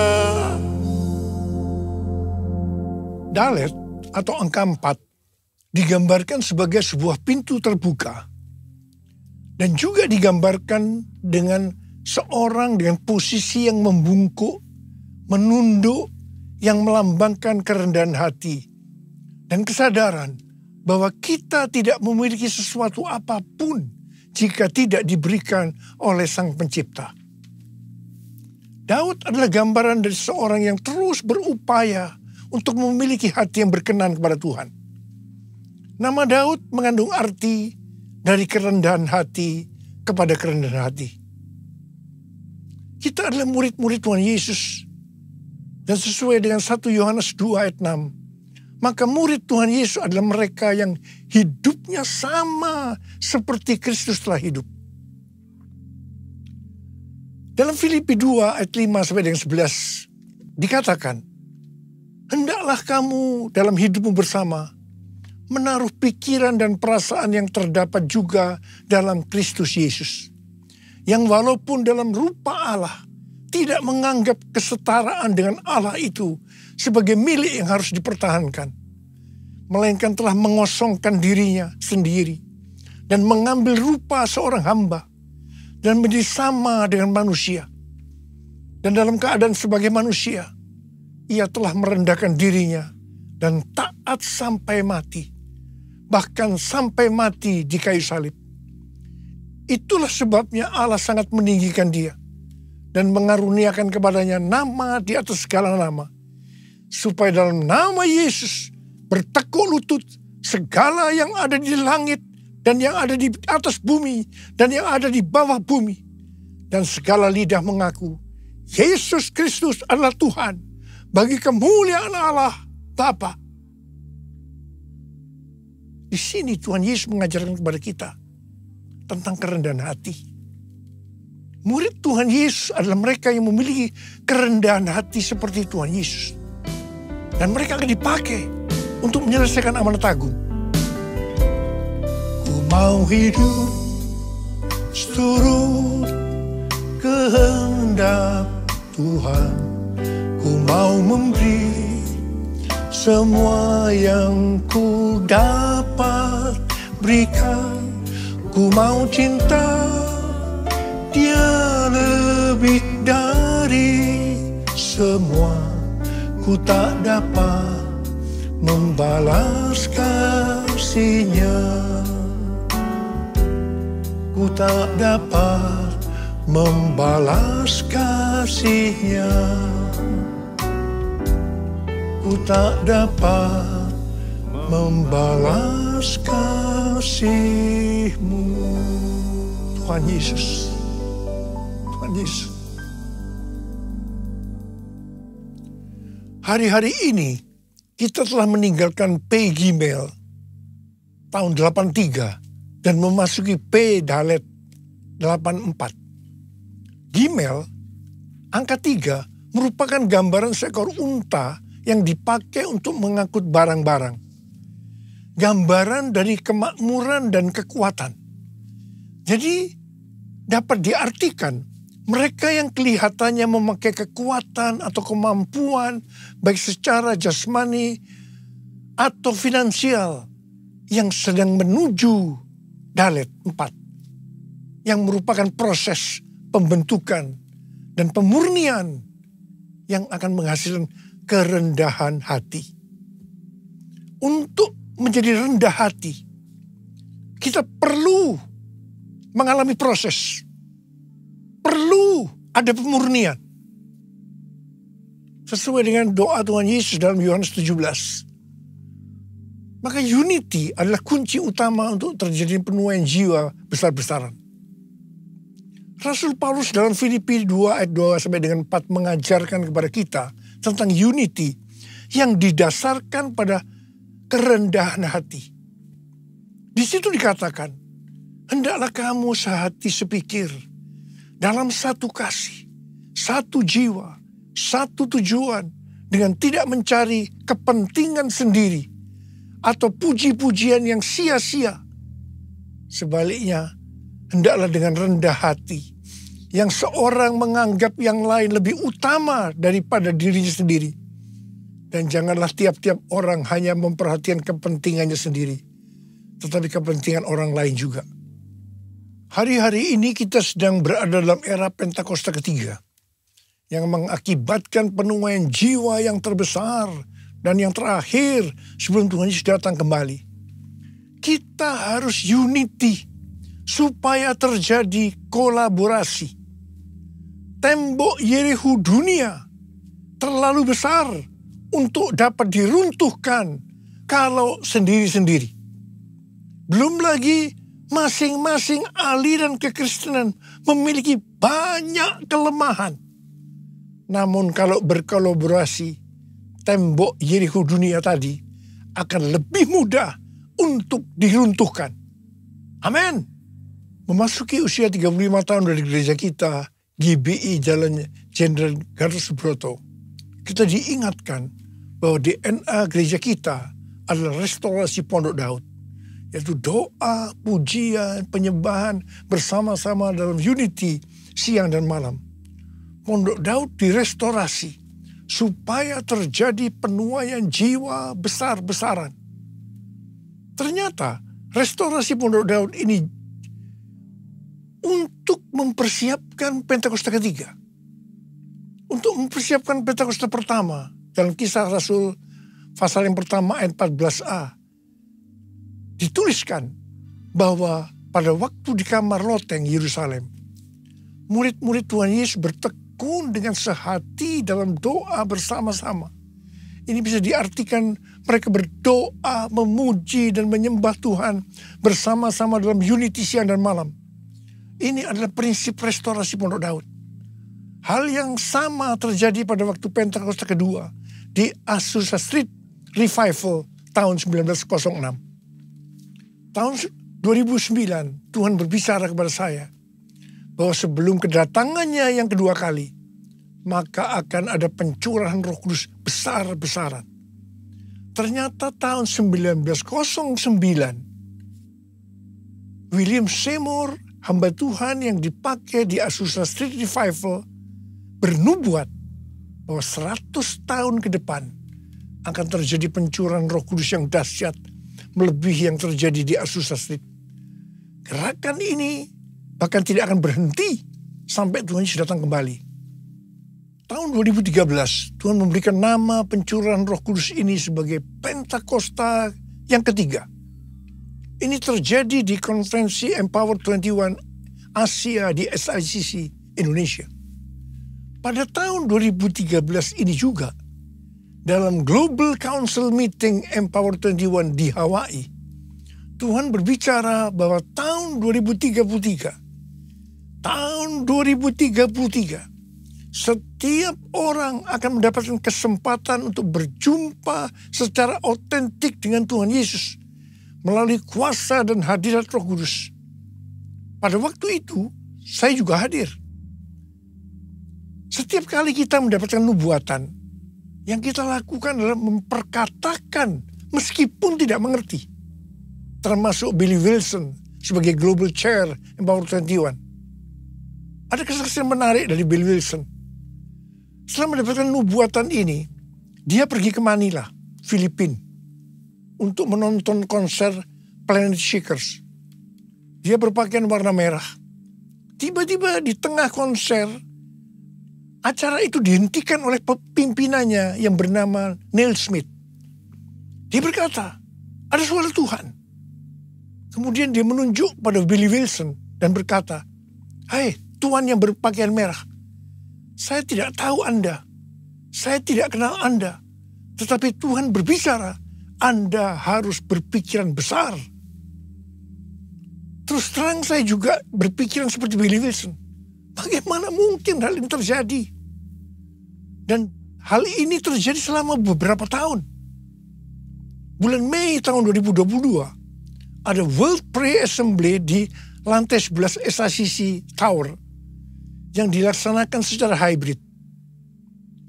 F: Dalet atau angka 4 digambarkan sebagai sebuah pintu terbuka. Dan juga digambarkan dengan seorang dengan posisi yang membungkuk, menunduk, yang melambangkan kerendahan hati. Dan kesadaran bahwa kita tidak memiliki sesuatu apapun jika tidak diberikan oleh Sang Pencipta. Daud adalah gambaran dari seorang yang terus berupaya untuk memiliki hati yang berkenan kepada Tuhan. Nama Daud mengandung arti dari kerendahan hati kepada kerendahan hati. Kita adalah murid-murid Tuhan Yesus. Dan sesuai dengan 1 Yohanes 2 ayat 6. Maka murid Tuhan Yesus adalah mereka yang hidupnya sama seperti Kristus telah hidup. Dalam Filipi 2 ayat 5 sampai dengan 11 dikatakan, hendaklah kamu dalam hidupmu bersama menaruh pikiran dan perasaan yang terdapat juga dalam Kristus Yesus, yang walaupun dalam rupa Allah tidak menganggap kesetaraan dengan Allah itu sebagai milik yang harus dipertahankan, melainkan telah mengosongkan dirinya sendiri dan mengambil rupa seorang hamba dan menjadi sama dengan manusia. Dan dalam keadaan sebagai manusia, ia telah merendahkan dirinya dan taat sampai mati, bahkan sampai mati di kayu salib. Itulah sebabnya Allah sangat meninggikan dia dan mengaruniakan kepadanya nama di atas segala nama, supaya dalam nama Yesus bertekuk lutut segala yang ada di langit dan yang ada di atas bumi dan yang ada di bawah bumi, dan segala lidah mengaku Yesus Kristus adalah Tuhan, bagi kemuliaan Allah Bapa. Di sini Tuhan Yesus mengajarkan kepada kita tentang kerendahan hati. Murid Tuhan Yesus adalah mereka yang memiliki kerendahan hati seperti Tuhan Yesus. Dan mereka akan dipakai untuk menyelesaikan amanat agung. Ku mau hidup seturut kehendak Tuhan. Ku mau memberi semua yang ku dapat berikan. Ku mau cinta dia lebih dari semua. Ku tak dapat membalas kasihnya. Ku tak dapat membalas kasihnya. Ku tak dapat membalas kasih-Mu. Tuhan Yesus. Tuhan Yesus. Hari-hari ini kita telah meninggalkan P Gimel tahun 83 dan memasuki P Dalet 84. Gimel, angka 3, merupakan gambaran seekor unta yang dipakai untuk mengangkut barang-barang. Gambaran dari kemakmuran dan kekuatan. Jadi dapat diartikan mereka yang kelihatannya memakai kekuatan atau kemampuan baik secara jasmani atau finansial yang sedang menuju Dalet 4. Yang merupakan proses pembentukan dan pemurnian yang akan menghasilkan kerendahan hati. Untuk menjadi rendah hati, kita perlu mengalami proses. Perlu ada pemurnian. Sesuai dengan doa Tuhan Yesus dalam Yohanes 17. Maka unity adalah kunci utama untuk terjadi penuaian jiwa besar-besaran. Rasul Paulus dalam Filipi 2 ayat 2 sampai dengan 4 mengajarkan kepada kita tentang unity yang didasarkan pada kerendahan hati. Di situ dikatakan, hendaklah kamu sehati sepikir dalam satu kasih, satu jiwa, satu tujuan, dengan tidak mencari kepentingan sendiri atau puji-pujian yang sia-sia. Sebaliknya, hendaklah dengan rendah hati, yang seorang menganggap yang lain lebih utama daripada dirinya sendiri. Dan janganlah tiap-tiap orang hanya memperhatikan kepentingannya sendiri, tetapi kepentingan orang lain juga. Hari-hari ini kita sedang berada dalam era Pentakosta ketiga, yang mengakibatkan penuaian jiwa yang terbesar dan yang terakhir sebelum Tuhan Yesus datang kembali. Kita harus unity supaya terjadi kolaborasi. Tembok Yerikho dunia terlalu besar untuk dapat diruntuhkan kalau sendiri-sendiri. Belum lagi masing-masing aliran kekristenan memiliki banyak kelemahan. Namun kalau berkolaborasi, tembok Yerikho dunia tadi akan lebih mudah untuk diruntuhkan. Amin. Memasuki usia 35 tahun dari gereja kita, GBI Jalan Jenderal Gatot Subroto, kita diingatkan bahwa DNA gereja kita adalah restorasi Pondok Daud, yaitu doa, pujian, penyembahan bersama-sama dalam unity siang dan malam. Pondok Daud direstorasi supaya terjadi penuaian jiwa besar-besaran. Ternyata restorasi Pondok Daud ini untuk mempersiapkan Pentakosta ketiga. Untuk mempersiapkan Pentakosta pertama. Dalam Kisah Rasul pasal yang pertama ayat 14a. Dituliskan bahwa pada waktu di kamar loteng Yerusalem, murid-murid Tuhan Yesus bertekun dengan sehati dalam doa bersama-sama. Ini bisa diartikan mereka berdoa, memuji dan menyembah Tuhan bersama-sama dalam unity siang dan malam. Ini adalah prinsip restorasi Pondok Daud. Hal yang sama terjadi pada waktu Pentakosta kedua di Azusa Street Revival tahun 1906. Tahun 2009 Tuhan berbicara kepada saya bahwa sebelum kedatangannya yang kedua kali, maka akan ada pencurahan Roh Kudus besar-besaran. Ternyata tahun 1909 William Seymour, hamba Tuhan yang dipakai di Azusa Street Revival, bernubuat bahwa 100 tahun ke depan akan terjadi pencurahan Roh Kudus yang dahsyat melebihi yang terjadi di Azusa Street. Gerakan ini bahkan tidak akan berhenti sampai Tuhan Yesus datang kembali. Tahun 2013 Tuhan memberikan nama pencurahan Roh Kudus ini sebagai Pentakosta yang ketiga. Ini terjadi di konferensi Empower 21 Asia di SICC Indonesia. Pada tahun 2013 ini juga, dalam Global Council Meeting Empower 21 di Hawaii, Tuhan berbicara bahwa tahun 2033, setiap orang akan mendapatkan kesempatan untuk berjumpa secara otentik dengan Tuhan Yesus melalui kuasa dan hadirat Roh Kudus. Pada waktu itu, saya juga hadir. Setiap kali kita mendapatkan nubuatan, yang kita lakukan adalah memperkatakan meskipun tidak mengerti. Termasuk Billy Wilson sebagai Global Chair Empower 21. Ada kesaksian menarik dari Billy Wilson. Setelah mendapatkan nubuatan ini, dia pergi ke Manila, Filipina, untuk menonton konser Planet Shakers. Dia berpakaian warna merah. Tiba-tiba di tengah konser, acara itu dihentikan oleh pimpinannya yang bernama Neil Smith. Dia berkata, ada suara Tuhan. Kemudian dia menunjuk pada Billy Wilson dan berkata, "Hai, Tuhan yang berpakaian merah, saya tidak tahu Anda, saya tidak kenal Anda, tetapi Tuhan berbicara, Anda harus berpikiran besar." Terus terang saya juga berpikiran seperti Billy Wilson. Bagaimana mungkin hal ini terjadi? Dan hal ini terjadi selama beberapa tahun. Bulan Mei tahun 2022, ada World Prayer Assembly di lantai 11 SICC Tower yang dilaksanakan secara hybrid.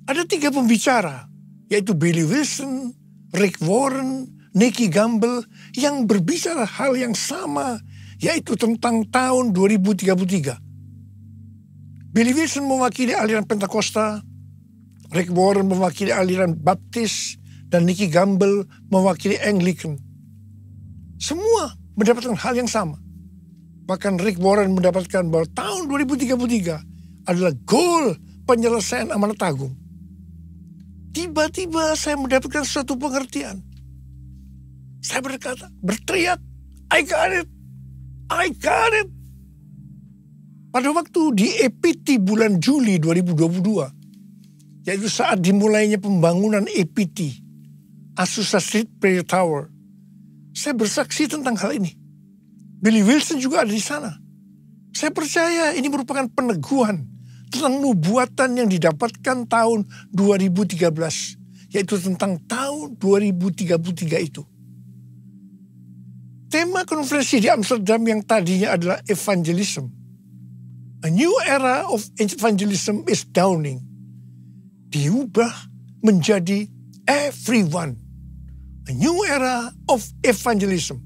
F: Ada 3 pembicara, yaitu Billy Wilson, Rick Warren, Nicky Gamble, yang berbicara hal yang sama, yaitu tentang tahun 2033. Billy Wilson mewakili aliran Pentakosta, Rick Warren mewakili aliran Baptis, dan Nicky Gamble mewakili Anglican. Semua mendapatkan hal yang sama. Bahkan Rick Warren mendapatkan bahwa tahun 2033 adalah goal penyelesaian amanat agung. Tiba-tiba saya mendapatkan suatu pengertian. Saya berteriak, I got it! I got it! Pada waktu di EPT bulan Juli 2022, yaitu saat dimulainya pembangunan EPT, Azusa Street Prayer Tower, saya bersaksi tentang hal ini. Billy Wilson juga ada di sana. Saya percaya ini merupakan peneguhan tentang nubuatan yang didapatkan tahun 2013, yaitu tentang tahun 2033 itu. Tema konferensi di Amsterdam yang tadinya adalah evangelism. A new era of evangelism is dawning. Diubah menjadi everyone. A new era of evangelism.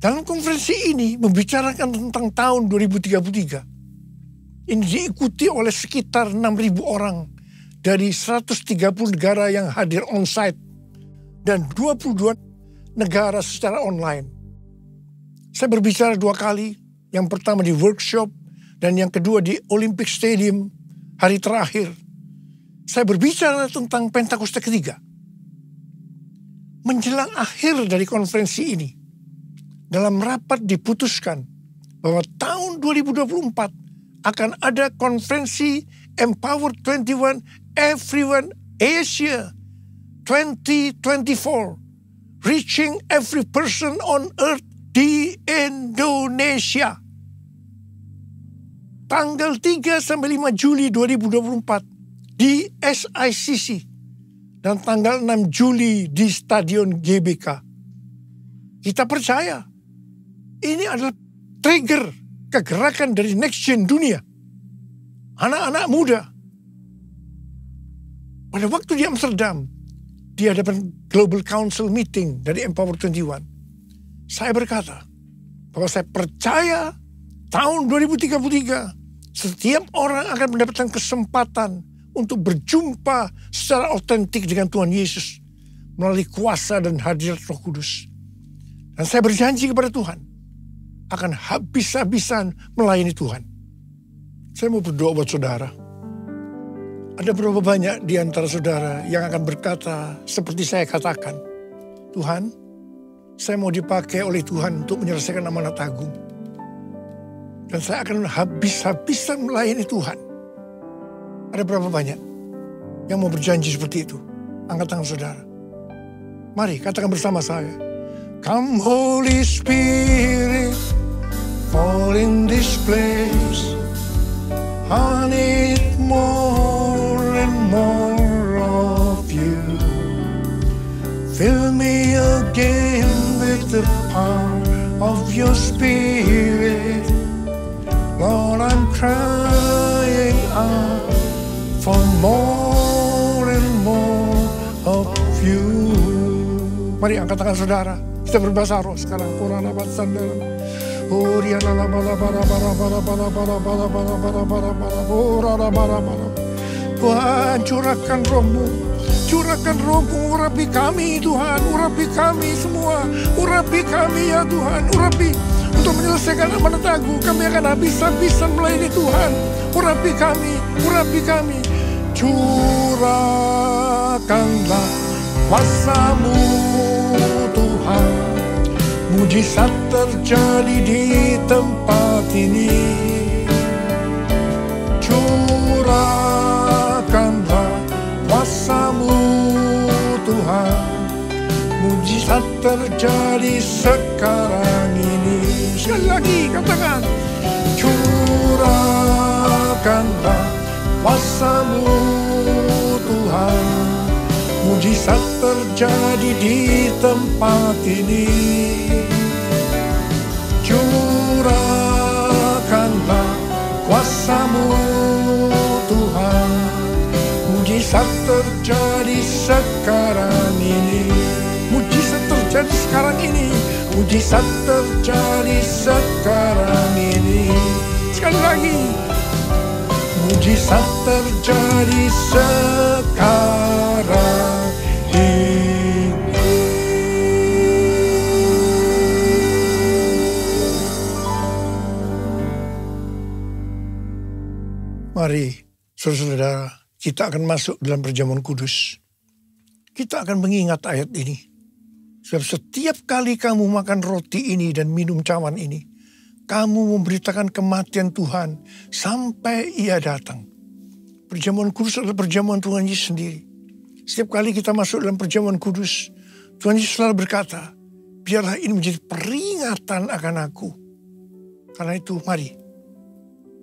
F: Dalam konferensi ini membicarakan tentang tahun 2033. Ini diikuti oleh sekitar 6.000 orang dari 130 negara yang hadir on-site dan 22 negara secara online. Saya berbicara 2 kali, yang pertama di workshop dan yang kedua di Olympic Stadium hari terakhir. Saya berbicara tentang Pentakosta ketiga. Menjelang akhir dari konferensi ini, dalam rapat diputuskan bahwa tahun 2024 akan ada konferensi Empower 21 Everyone Asia 2024. Reaching every person on earth di Indonesia. Tanggal 3 sampai 5 Juli 2024 di SICC. Dan tanggal 6 Juli di Stadion GBK. Kita percaya ini adalah trigger kegerakan dari next gen dunia. Anak-anak muda. Pada waktu di Amsterdam, di hadapan Global Council Meeting dari Empower 21, saya berkata bahwa saya percaya tahun 2033 setiap orang akan mendapatkan kesempatan untuk berjumpa secara otentik dengan Tuhan Yesus melalui kuasa dan hadirat Roh Kudus. Dan saya berjanji kepada Tuhan akan habis-habisan melayani Tuhan. Saya mau berdoa buat saudara. Ada berapa banyak di antara saudara yang akan berkata seperti saya katakan, Tuhan, saya mau dipakai oleh Tuhan untuk menyelesaikan amanat agung. Dan saya akan habis-habisan melayani Tuhan. Ada berapa banyak yang mau berjanji seperti itu? Angkat tangan saudara. Mari katakan bersama saya. Come Holy Spirit, fall in this place. I need more and more of you. Fill me again with the power of your Spirit. Lord, I'm crying out for more and more of you. Mari angkat tangan saudara. Kita berbahasa roh sekarang. Qur'an abad sandaran. Tuhan, curahkan rohmu, urapi kami Tuhan, urapi kami semua, urapi kami ya Tuhan, urapi untuk menyelesaikan amanat agung. Kami akan habis-habisan melayani Tuhan, urapi kami, curahkanlah kuasa-Mu Tuhan. Mujizat terjadi di tempat ini. Curahkanlah kuasa-Mu Tuhan. Mujizat terjadi sekarang ini. Sekali lagi katakan. Curahkanlah kuasa-Mu Tuhan. Mujizat terjadi di tempat ini. Curahkanlah kuasa-Mu Tuhan. Mujizat terjadi sekarang ini. Mujizat terjadi sekarang ini. Mujizat terjadi sekarang ini. Sekali lagi. Mujizat terjadi sekarang ini. Mari, saudara-saudara, kita akan masuk dalam perjamuan kudus. Kita akan mengingat ayat ini. Sebab setiap kali kamu makan roti ini dan minum cawan ini, kamu memberitakan kematian Tuhan sampai Ia datang. Perjamuan kudus adalah perjamuan Tuhan Yesus sendiri. Setiap kali kita masuk dalam perjamuan kudus, Tuhan Yesus selalu berkata, biarlah ini menjadi peringatan akan aku. Karena itu mari,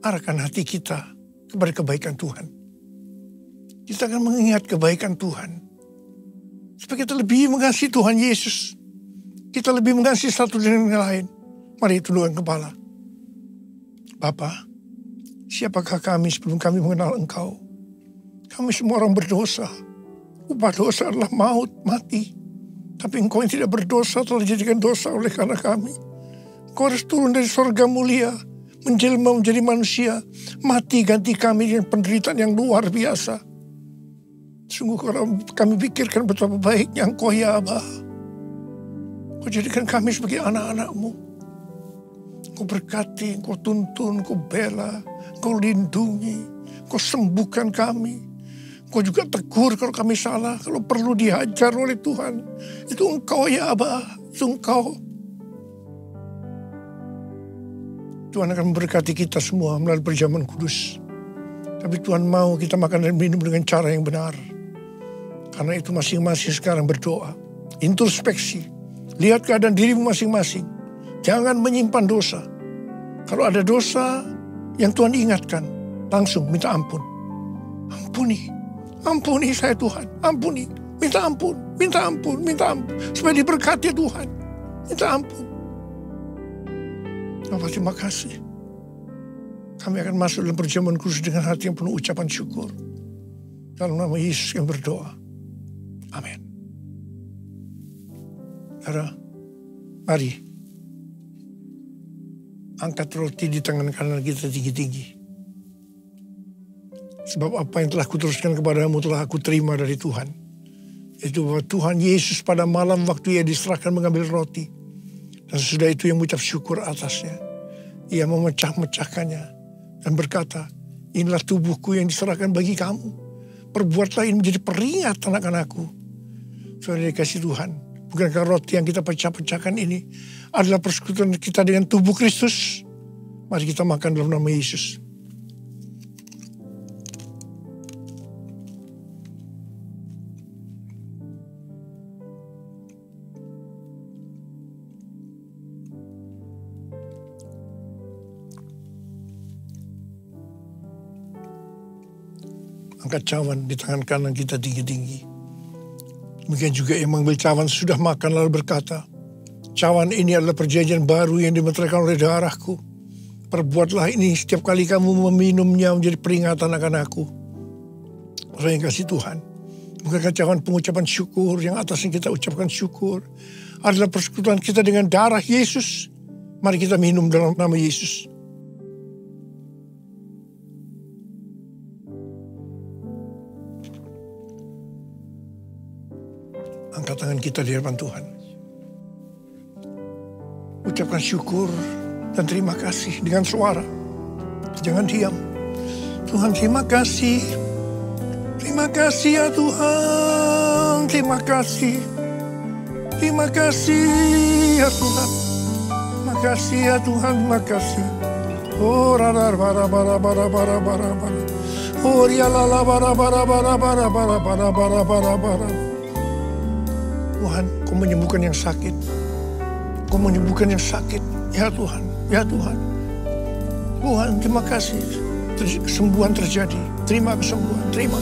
F: arahkan hati kita kepada kebaikan Tuhan. kita akan mengingat kebaikan Tuhan. Supaya kita lebih mengasihi Tuhan Yesus. Kita lebih mengasihi satu dengan yang lain. Mari tundukkan kepala. Bapa, siapakah kami sebelum kami mengenal Engkau? Kami semua orang berdosa. Upah dosa adalah maut, mati. Tapi Engkau yang tidak berdosa telah dijadikan dosa oleh karena kami. Engkau harus turun dari sorga mulia, menjelma menjadi manusia, mati ganti kami dengan penderitaan yang luar biasa. Sungguh kalau kami pikirkan betapa baiknya Engkau ya Aba. Engkau jadikan kami sebagai anak-anak-Mu. Engkau berkati, Engkau tuntun, Engkau bela, Engkau lindungi, Engkau sembuhkan kami. Engkau juga tegur kalau kami salah, kalau perlu dihajar oleh Tuhan. Itu Engkau ya Aba, itu Engkau. Tuhan akan memberkati kita semua melalui perjamuan kudus. Tapi Tuhan mau kita makan dan minum dengan cara yang benar. Karena itu masing-masing sekarang berdoa. Introspeksi. Lihat keadaan dirimu masing-masing. Jangan menyimpan dosa. Kalau ada dosa yang Tuhan ingatkan, langsung minta ampun. Ampuni. Ampuni saya Tuhan. Ampuni. Minta ampun. Minta ampun. Minta ampun. Supaya diberkati Tuhan. Minta ampun. Bapak terima kasih. Kami akan masuk dalam perjamuan kudus dengan hati yang penuh ucapan syukur. Dalam nama Yesus yang berdoa. Amin. Saudara, mari angkat roti di tangan kanan kita tinggi-tinggi. Sebab apa yang telah kuteruskan kepadamu telah aku terima dari Tuhan. Itu bahwa Tuhan Yesus pada malam waktu ia diserahkan mengambil roti. Dan sesudah itu ia mengucap syukur atasnya. Ia memecah-mecahkannya dan berkata, inilah tubuhku yang diserahkan bagi kamu. Perbuatlah ini menjadi peringat anak-anakku. Saudara dikasih Tuhan, bukankah roti yang kita pecah-pecahkan ini adalah persekutuan kita dengan tubuh Kristus? Mari kita makan dalam nama Yesus. Angkat cawan di tangan kanan kita tinggi-tinggi. Demikian juga yang mengambil cawan sudah makan lalu berkata, cawan ini adalah perjanjian baru yang dimeteraikan oleh darahku. Perbuatlah ini setiap kali kamu meminumnya menjadi peringatan akan aku. Orang yang kasih Tuhan. Bukankah cawan pengucapan syukur yang atasnya kita ucapkan syukur adalah persekutuan kita dengan darah Yesus. Mari kita minum dalam nama Yesus. Angkat tangan kita di hadapan Tuhan. Ucapkan syukur dan terima kasih dengan suara. Jangan diam. Tuhan terima kasih. Terima kasih ya Tuhan. Terima kasih. Terima kasih ya Tuhan. Terima kasih ya Tuhan. Terima kasih. Oh radar bara bara bara bara bara bara. Oh rialala bara bara bara bara bara bara bara bara bara. Tuhan, Kau menyembuhkan yang sakit. Kau menyembuhkan yang sakit. Ya Tuhan, ya Tuhan. Tuhan, terima kasih. Kesembuhan terjadi. Terima kesembuhan. Terima.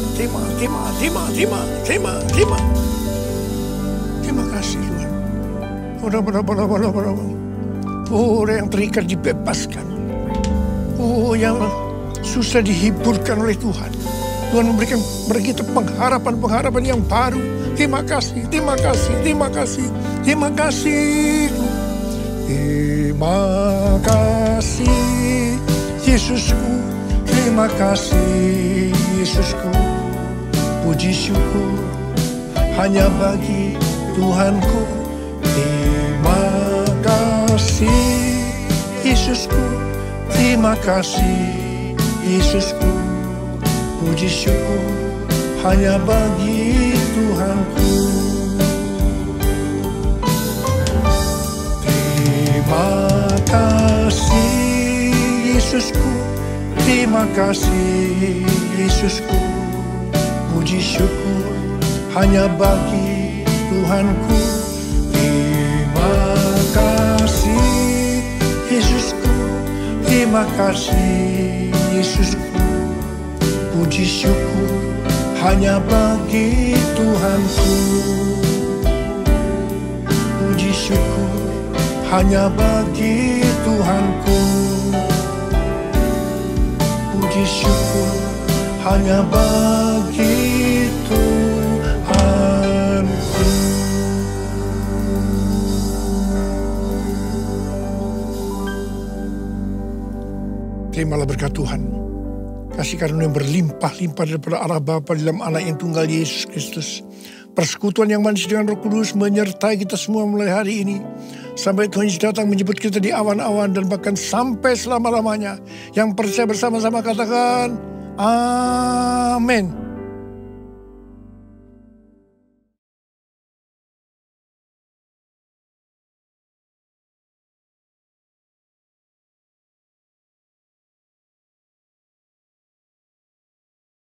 F: Terima kasih Tuhan. Oh, yang terikat dibebaskan. Oh, yang susah dihiburkan oleh Tuhan. Tuhan memberikan bagi kita pengharapan yang baru. Terima kasih, terima kasih, terima kasih, terima kasih. Terima kasih, Yesusku. Terima kasih, Yesusku. Puji syukur hanya bagi Tuhanku. Terima kasih, Yesusku. Terima kasih, Yesusku. Puji syukur hanya bagi Tuhanku. Terima kasih Yesusku. Terima kasih Yesusku. Puji syukur hanya bagi Tuhanku. Terima kasih Yesusku. Terima kasih Yesusku. Puji syukur hanya bagi Tuhanku. Puji syukur hanya bagi Tuhanku. Puji syukur hanya bagi Tuhanku. Terimalah berkat Tuhan. Kasih karunia yang berlimpah-limpah daripada Allah Bapa dalam Anak yang tunggal Yesus Kristus. Persekutuan yang manis dengan Roh Kudus menyertai kita semua mulai hari ini. Sampai Tuhan Yesus datang menjemput kita di awan-awan dan bahkan sampai selama-lamanya. Yang percaya bersama-sama katakan, Amin.